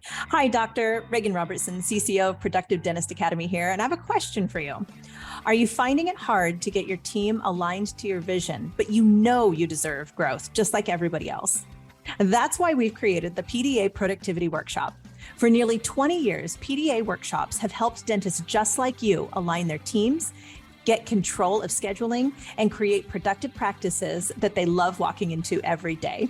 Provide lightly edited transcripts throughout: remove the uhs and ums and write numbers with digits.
Hi, Dr. Reagan Robertson, CCO of Productive Dentist Academy here, and I have a question for you. Are you finding it hard to get your team aligned to your vision, but you know you deserve growth just like everybody else? That's why we've created the PDA Productivity Workshop. For nearly 20 years, PDA workshops have helped dentists just like you align their teams, get control of scheduling, and create productive practices that they love walking into every day.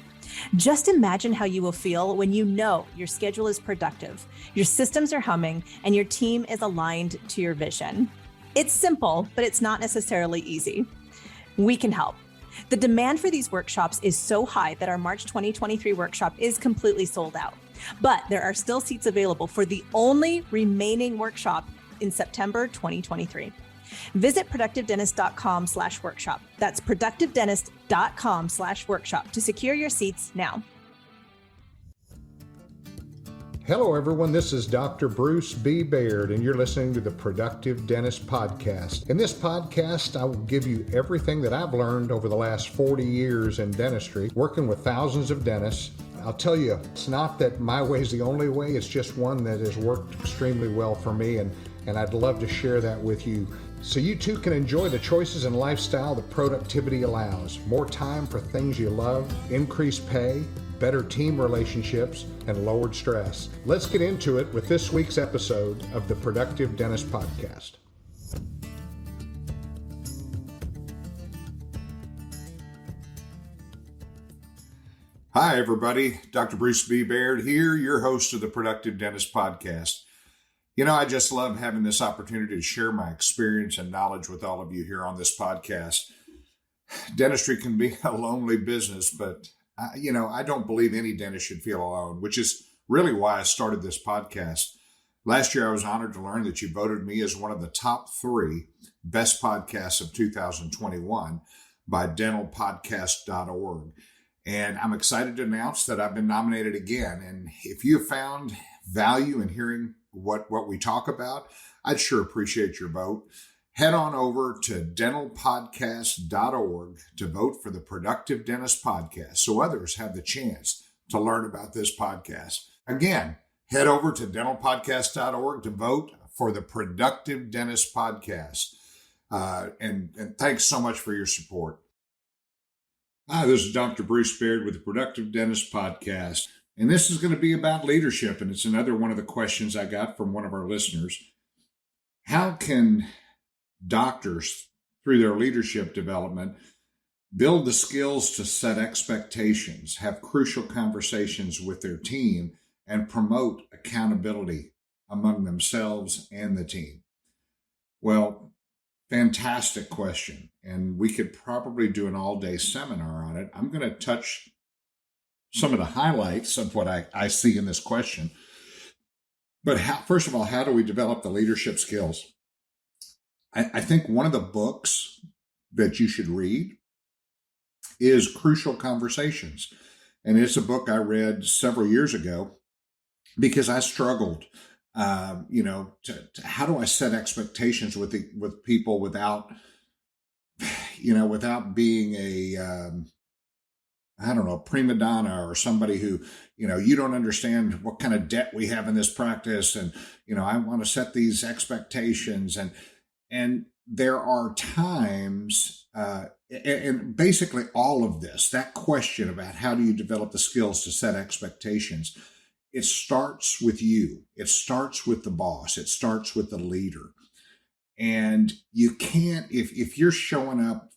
Just imagine how you will feel when you know your schedule is productive, your systems are humming, and your team is aligned to your vision. It's simple, but it's not necessarily easy. We can help. The demand for these workshops is so high that our March 2023 workshop is completely sold out. But there are still seats available for the only remaining workshop in September 2023. Visit productivedentist.com/workshop. That's productivedentist.com/workshop to secure your seats now. Hello, everyone. This is Dr. Bruce B. Baird, and you're listening to the Productive Dentist Podcast. In this podcast, I will give you everything that I've learned over the last 40 years in dentistry, working with thousands of dentists. I'll tell you, it's not that my way is the only way. It's just one that has worked extremely well for me, and I'd love to share that with you, so you too can enjoy the choices and lifestyle that productivity allows. More time for things you love, increased pay, better team relationships, and lowered stress. Let's get into it with this week's episode of the Productive Dentist Podcast. Hi, everybody. Dr. Bruce B. Baird here, your host of the Productive Dentist Podcast. You know, I just love having this opportunity to share my experience and knowledge with all of you here on this podcast. Dentistry can be a lonely business, but I don't believe any dentist should feel alone, which is really why I started this podcast. Last year, I was honored to learn that you voted me as one of the top 3 best podcasts of 2021 by dentalpodcast.org. And I'm excited to announce that I've been nominated again. And if you have found value in hearing what we talk about, I'd sure appreciate your vote. Head on over to dentalpodcast.org to vote for the Productive Dentist Podcast so others have the chance to learn about this podcast. Again, head over to dentalpodcast.org to vote for the Productive Dentist Podcast. And thanks so much for your support. Hi, this is Dr. Bruce Baird with the Productive Dentist Podcast. And this is going to be about leadership. And it's another one of the questions I got from one of our listeners. How can doctors, through their leadership development, build the skills to set expectations, have crucial conversations with their team, and promote accountability among themselves and the team? Well, fantastic question. And we could probably do an all-day seminar on it. I'm going to touch some of the highlights of what I see in this question. But first of all, how do we develop the leadership skills? I think one of the books that you should read is Crucial Conversations. And it's a book I read several years ago because I struggled, to how do I set expectations with people without being a prima donna or somebody who, you don't understand what kind of debt we have in this practice. And, I want to set these expectations. And there are times, and basically all of this, that question about how do you develop the skills to set expectations, it starts with you. It starts with the boss. It starts with the leader. And you can't, if you're showing up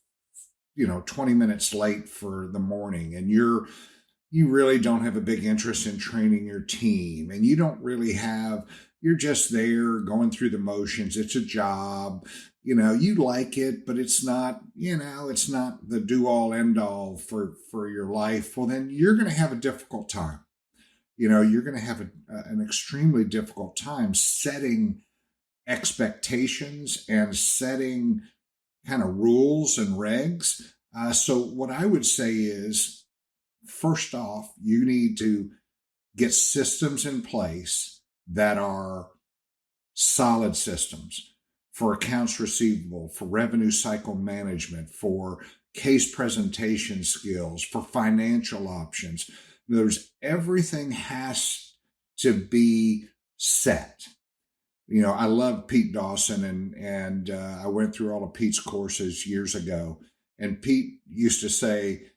20 minutes late for the morning and you really don't have a big interest in training your team and you're just there going through the motions. It's a job, you like it, but it's not, it's not the do all end all for your life. Well, then you're going to have a difficult time. You're going to have an extremely difficult time setting expectations and setting kind of rules and regs. So what I would say is, first off, you need to get systems in place that are solid systems for accounts receivable, for revenue cycle management, for case presentation skills, for financial options. Everything has to be set. I love Pete Dawson, and I went through all of Pete's courses years ago. And Pete used to say,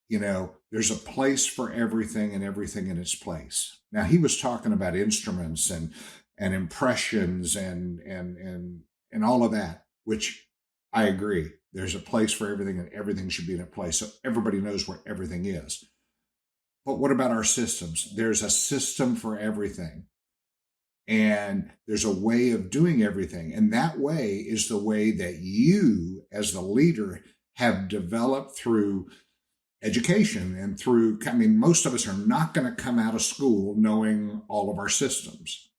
there's a place for everything and everything in its place. Now, he was talking about instruments and impressions and all of that, which I agree. There's a place for everything, and everything should be in a place so everybody knows where everything is. But what about our systems? There's a system for everything. And there's a way of doing everything. And that way is the way that you, as the leader, have developed through education and through, most of us are not going to come out of school knowing all of our systems.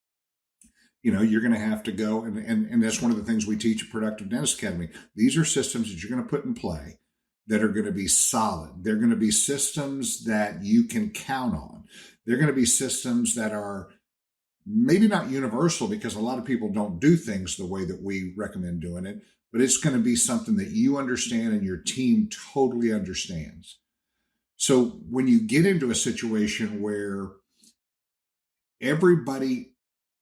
You're going to have to go, and that's one of the things we teach at Productive Dentist Academy. These are systems that you're going to put in play that are going to be solid. They're going to be systems that you can count on. They're going to be systems that are maybe not universal, because a lot of people don't do things the way that we recommend doing it, but it's going to be something that you understand and your team totally understands. So when you get into a situation where everybody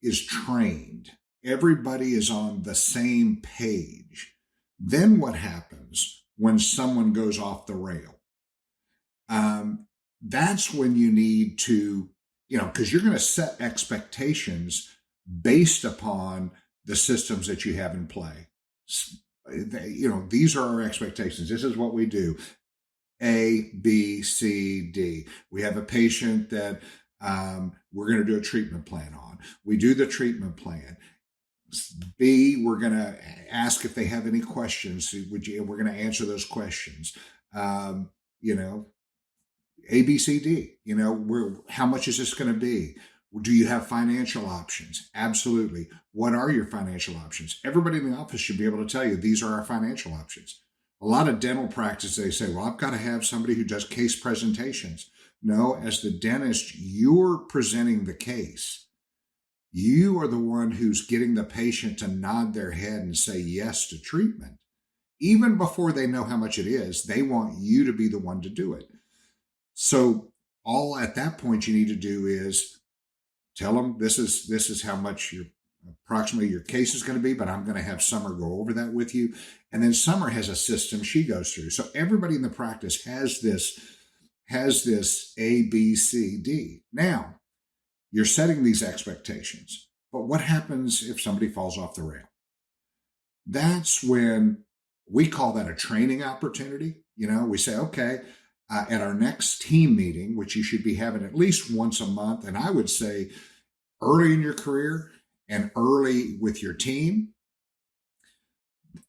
is trained, everybody is on the same page, then what happens when someone goes off the rail? That's when you need to, because you're going to set expectations based upon the systems that you have in play. These are our expectations. This is what we do. A, B, C, D. We have a patient that we're going to do a treatment plan on. We do the treatment plan. B, we're going to ask if they have any questions. We're going to answer those questions. A, B, C, D. How much is this going to be? Do you have financial options? Absolutely. What are your financial options? Everybody in the office should be able to tell you these are our financial options. A lot of dental practice, they say, well, I've got to have somebody who does case presentations. No, as the dentist, you're presenting the case. You are the one who's getting the patient to nod their head and say yes to treatment. Even before they know how much it is, they want you to be the one to do it. So all at that point you need to do is tell them this is how much approximately your case is going to be, but I'm going to have Summer go over that with you. And then Summer has a system she goes through. So everybody in the practice has this A, B, C, D. Now, you're setting these expectations. But what happens if somebody falls off the rail? That's when we call that a training opportunity. We say, okay, at our next team meeting, which you should be having at least once a month, and I would say early in your career and early with your team,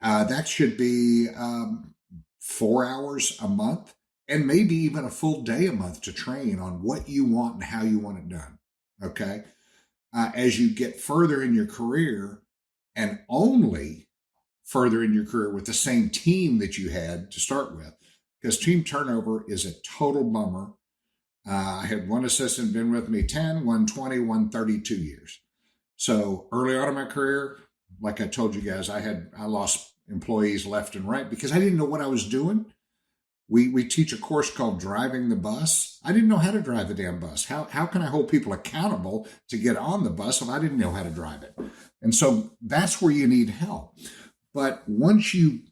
that should be 4 hours a month and maybe even a full day a month to train on what you want and how you want it done. Okay. As you get further in your career, and only further in your career with the same team that you had to start with, because team turnover is a total bummer. I had one assistant been with me 10, 120, 132 years. So early on in my career, like I told you guys, I lost employees left and right because I didn't know what I was doing. We teach a course called Driving the Bus. I didn't know how to drive the damn bus. How can I hold people accountable to get on the bus if I didn't know how to drive it? And so that's where you need help. But once you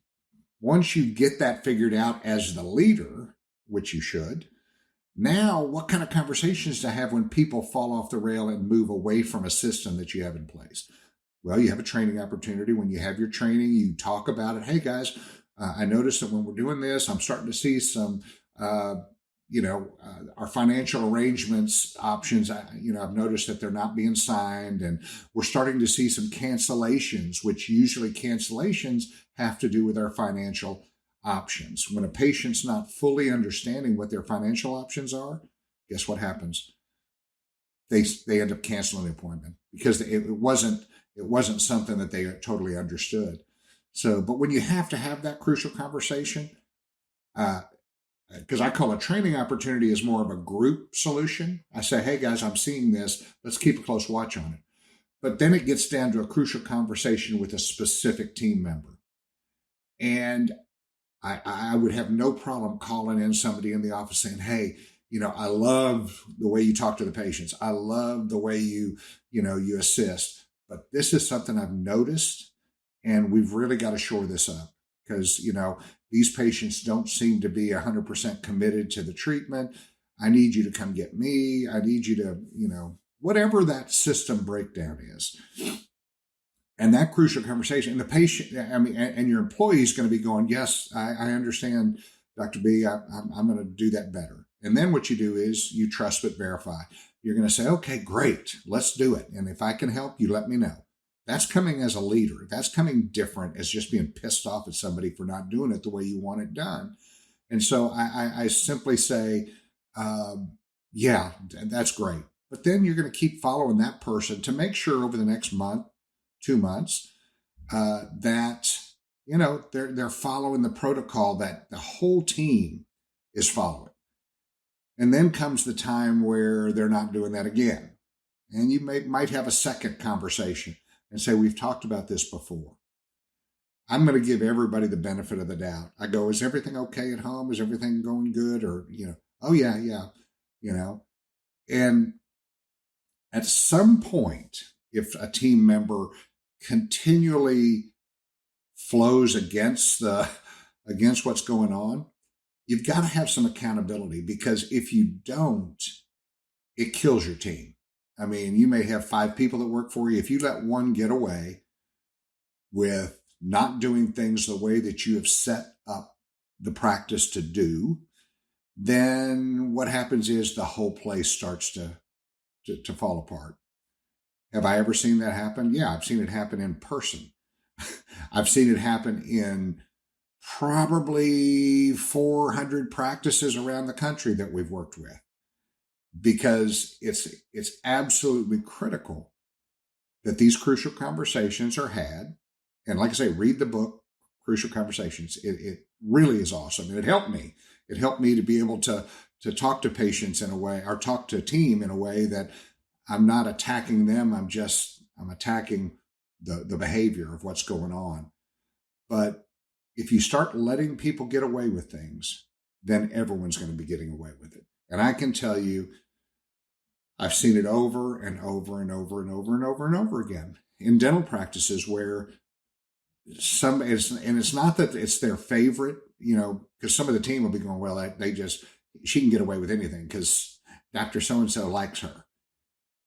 get that figured out as the leader, which you should, now what kind of conversations to have when people fall off the rail and move away from a system that you have in place? Well, you have a training opportunity. When you have your training, you talk about it. Hey, guys, I noticed that when we're doing this, I'm starting to see some, our financial arrangements options. I've noticed that they're not being signed, and we're starting to see some cancellations, which usually cancellations have to do with our financial options. When a patient's not fully understanding what their financial options are, guess what happens? They end up canceling the appointment because it wasn't something that they totally understood. So, but when you have to have that crucial conversation, because I call a training opportunity as more of a group solution. I say, hey guys, I'm seeing this. Let's keep a close watch on it. But then it gets down to a crucial conversation with a specific team member. And I would have no problem calling in somebody in the office saying, hey, I love the way you talk to the patients. I love the way you assist. But this is something I've noticed, and we've really got to shore this up because, these patients don't seem to be 100% committed to the treatment. I need you to come get me. I need you to, whatever that system breakdown is. And that crucial conversation, and the patient, and your employee is going to be going, yes, I understand, Dr. B, I'm going to do that better. And then what you do is you trust but verify. You're going to say, okay, great, let's do it. And if I can help you, let me know. That's coming as a leader. That's coming different as just being pissed off at somebody for not doing it the way you want it done. And so I simply say, yeah, that's great. But then you're going to keep following that person to make sure over the next month, 2 months, that they're following the protocol that the whole team is following. And then comes the time where they're not doing that again. And you might have a second conversation and say, we've talked about this before. I'm going to give everybody the benefit of the doubt. I go, is everything okay at home? Is everything going good? Or, oh yeah. And at some point, if a team member continually flows against what's going on, you've got to have some accountability, because if you don't, it kills your team. I mean, you may have 5 people that work for you. If you let one get away with not doing things the way that you have set up the practice to do, then what happens is the whole place starts to fall apart. Have I ever seen that happen? Yeah, I've seen it happen in person. I've seen it happen in probably 400 practices around the country that we've worked with, because it's absolutely critical that these crucial conversations are had. And like I say, read the book, Crucial Conversations. It really is awesome. And it helped me. It helped me to be able to talk to patients in a way, or talk to a team in a way that I'm not attacking them. I'm attacking the behavior of what's going on. But if you start letting people get away with things, then everyone's going to be getting away with it. And I can tell you, I've seen it over and over and over and over and over and over again in dental practices where it's not that it's their favorite, because some of the team will be going, well, she can get away with anything because Dr. So-and-so likes her.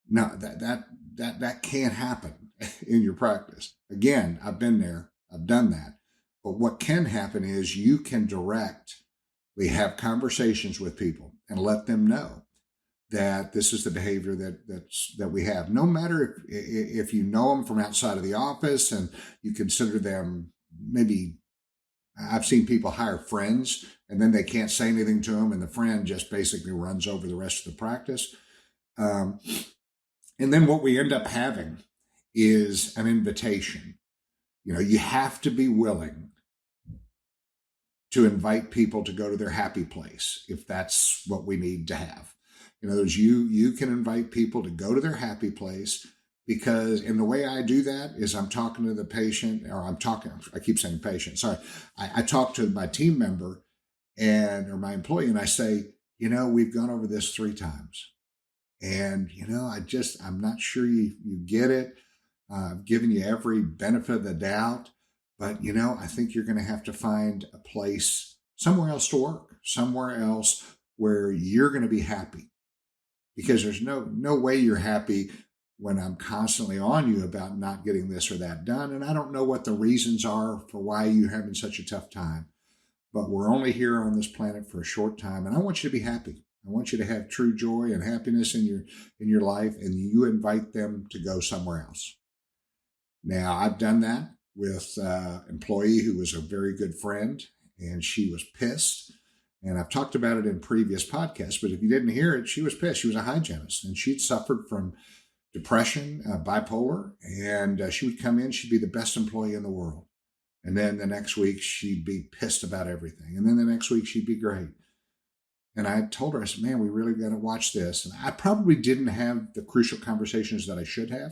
No, that can't happen in your practice. Again, I've been there. I've done that. But what can happen is you can directly have conversations with people and let them know that this is the behavior that we have. No matter if you know them from outside of the office and you consider them, maybe I've seen people hire friends and then they can't say anything to them, and the friend just basically runs over the rest of the practice. And then what we end up having is an invitation. You have to be willing to invite people to go to their happy place if that's what we need to have. You can invite people to go to their happy place, because, and the way I do that is I'm talking to the patient, I keep saying patient, sorry. I talk to my team member or my employee, and I say, we've gone over this 3 times. And, I'm not sure you get it. I've given you every benefit of the doubt, but, I think you're going to have to find a place somewhere else to work, somewhere else where you're going to be happy, because there's no way you're happy when I'm constantly on you about not getting this or that done. And I don't know what the reasons are for why you're having such a tough time, but we're only here on this planet for a short time. And I want you to be happy. I want you to have true joy and happiness in your life, and you invite them to go somewhere else. Now, I've done that with an employee who was a very good friend, and she was pissed. And I've talked about it in previous podcasts, but if you didn't hear it, she was pissed. She was a hygienist, and she'd suffered from depression, bipolar, and she would come in, she'd be the best employee in the world. And then the next week, she'd be pissed about everything. And then the next week, she'd be great. And I told her, I said, man, we really got to watch this. And I probably didn't have the crucial conversations that I should have.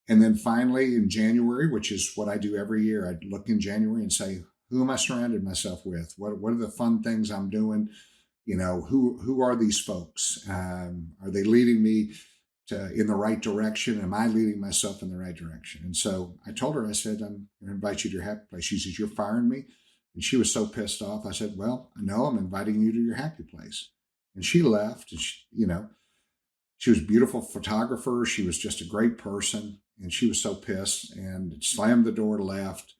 And then finally in January, which is what I do every year, I'd look in January and say, who am I surrounded myself with? What are the fun things I'm doing? who are these folks? Are they leading me in the right direction? Am I leading myself in the right direction? And so I told her, I said, I'm going to invite you to your happy place. She says, you're firing me? And she was so pissed off. I said, well, no, I'm inviting you to your happy place. And she left, and she was a beautiful photographer. She was just a great person. And she was so pissed and slammed the door, left.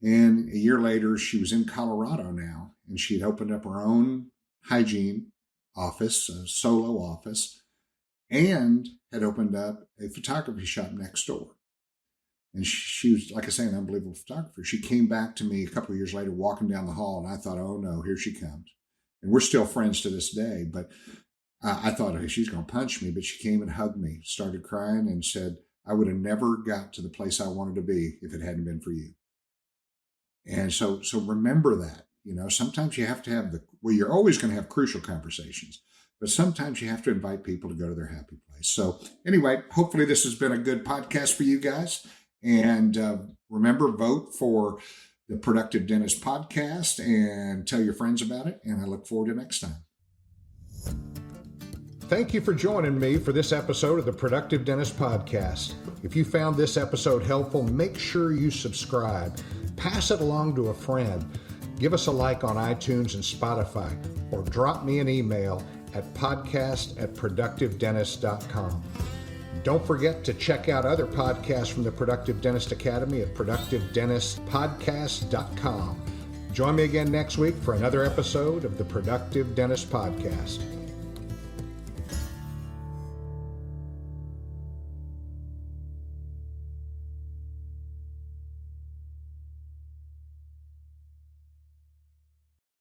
And a year later, she was in Colorado now, and she had opened up her own hygiene office, a solo office, and had opened up a photography shop next door. And she was, like I say, an unbelievable photographer. She came back to me a couple of years later, walking down the hall, and I thought, oh no, here she comes. And we're still friends to this day, but I thought, hey, she's going to punch me. But she came and hugged me, started crying, and said, I would have never got to the place I wanted to be if it hadn't been for you. And so remember that, sometimes you have to have you're always going to have crucial conversations, but sometimes you have to invite people to go to their happy place. So anyway, hopefully this has been a good podcast for you guys. And remember, vote for the Productive Dentist podcast and tell your friends about it. And I look forward to next time. Thank you for joining me for this episode of the Productive Dentist Podcast. If you found this episode helpful, make sure you subscribe. Pass it along to a friend. Give us a like on iTunes and Spotify, or drop me an email at podcast@productivedentist.com. Don't forget to check out other podcasts from the Productive Dentist Academy at productivedentistpodcast.com. Join me again next week for another episode of the Productive Dentist Podcast.